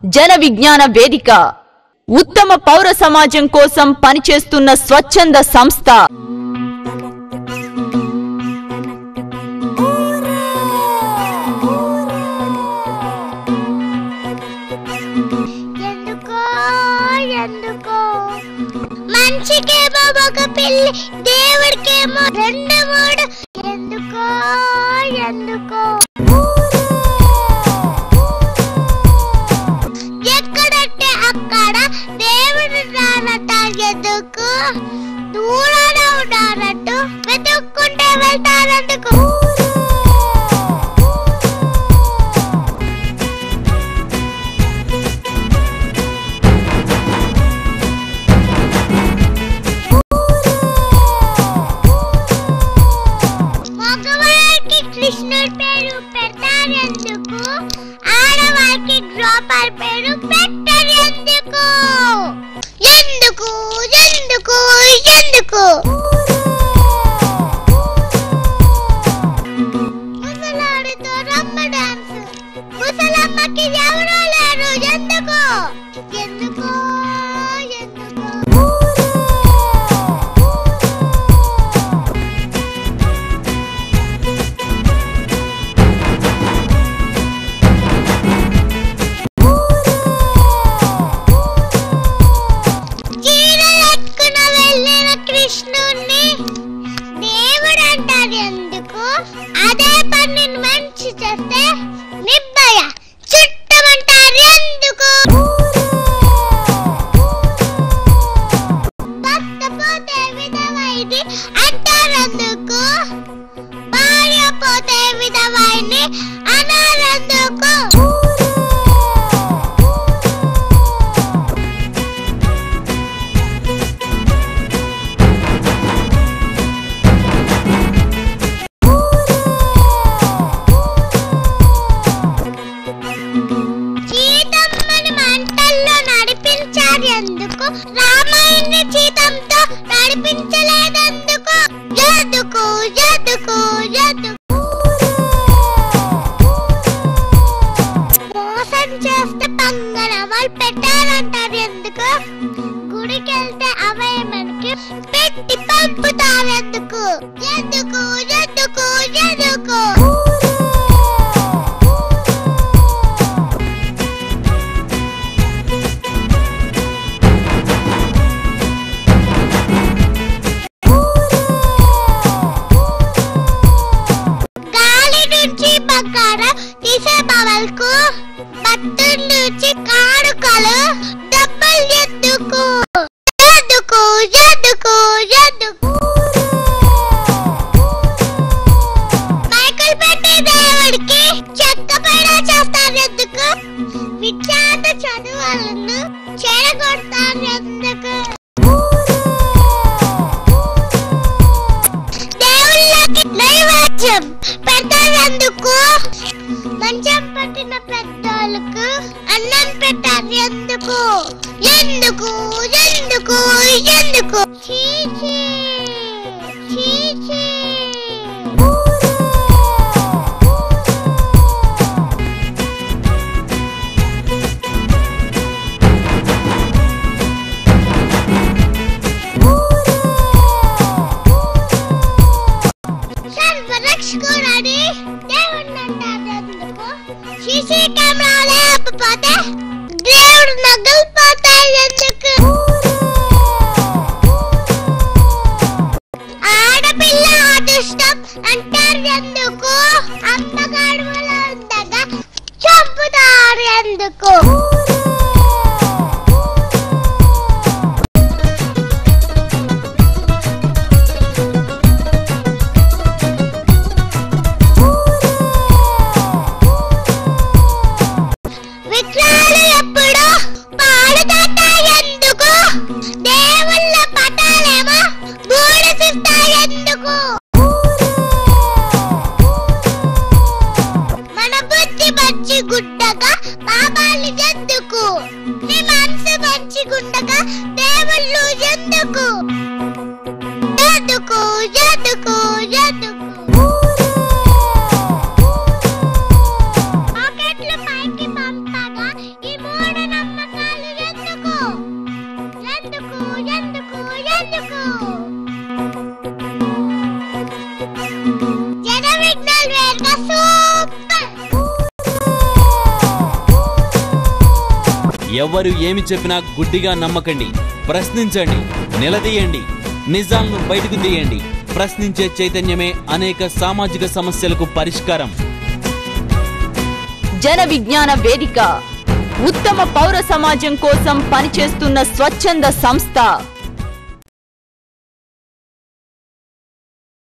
జన విజ్ఞాన వేదిక ఉత్తమ పౌర సమాజం కోసం పనిచేస్తున్న స్వచ్ఛంద సంస్థ. మంచికేమో ఒక పిల్లి, దేవుడికేమో 2 3. ఎందుకో ఎందుకో ఎక్కడంటే అక్కడ దేవుడు రానట. ఎందుకు దూరాన ఉన్నారట్టు వెతుక్కుంటే వెళ్తారందుకు. కృష్ణుడి పేరు పెట్టారెందుకు, ఆడవారికి ద్రౌపది పేరు పెట్టారెందుకు? ఎందుకు ఎందుకు ఎందుకు? ముసలాడితో రమ్మ డాన్స్, ముసలమ్మకి ఎవరూ లేరు. ఎందుకు ఎందుకు ఎందుకు? కృష్ణుణ్ణి దేవుడు అంటారు ఎందుకు? అదే పని మంచి చేస్తే నిబ్బయ చుట్టమంటారు ఎందుకు? భర్త పోతే విధవైది అంటారెందుకు? భార్య పోతే విధవైని అనారెందుకు? ఎందుకు రామాయణ జీతంతో నడిపించలేదెందుకు? ఎందుకు ఎందుకు ఎందుకు? మోసం చేస్తే పంగనవాళ్ళు పెట్టారంటారు ఎందుకు? గుడికెళ్తే అవయమనికి పెట్టి పంపుతారెందుకు? ఎందుకు ఎందుకు ఎందుకు? బట్టల నుంచి కాడుకలు డబ్బులు ఎందుకు? ఎందుకు ఎందుకు ఎందుకు? మైకులు పెట్టి దేవుడికి చెక్క పైన చేస్తారు ఎందుకు? విఖ్యాత చదువులను చెడగొడతారు ఎందుకు? దేవుళ్ళకి నైవేద్యం పెడతారెందుకు? మంచం పట్టిన పెద్దలకు అన్నం పెట్టారు ఎందుకు? ఎందుకు ఎందుకు ఎందుకు? చీ చీ చీ చీ. సర్వరక్షకుడని దేవుడిని అంటారు ఎందుకు? సీసీ కెమెరా లేకపోతే దేవుడు నగలిపోతాడు ఎందుకు? ఆడపిల్ల అదృష్టం అంటారు ఎందుకు? అమ్మగాడు ఉండగా చంపుతారు ఎందుకు? గుడ్డగా పాపాలు ఎందుకు? నీ మనసు మంచిగుండగా దేవుళ్ళు ఎందుకు? ఎందుకు ఎందుకు ఎందుకు? పాకెట్లు పైకి పంపగా ఈ 3 ఎవరు ఏమి చెప్పినా గుడ్డిగా నమ్మకండి. ప్రశ్నించండి, నిలదీయండి, నిజాలను బయటకు తీయండి. ప్రశ్నించే చైతన్యమే అనేక సామాజిక సమస్యలకు పరిష్కారం. జన విజ్ఞాన వేదిక ఉత్తమ పౌర సమాజం కోసం పనిచేస్తున్న స్వచ్ఛంద సంస్థ.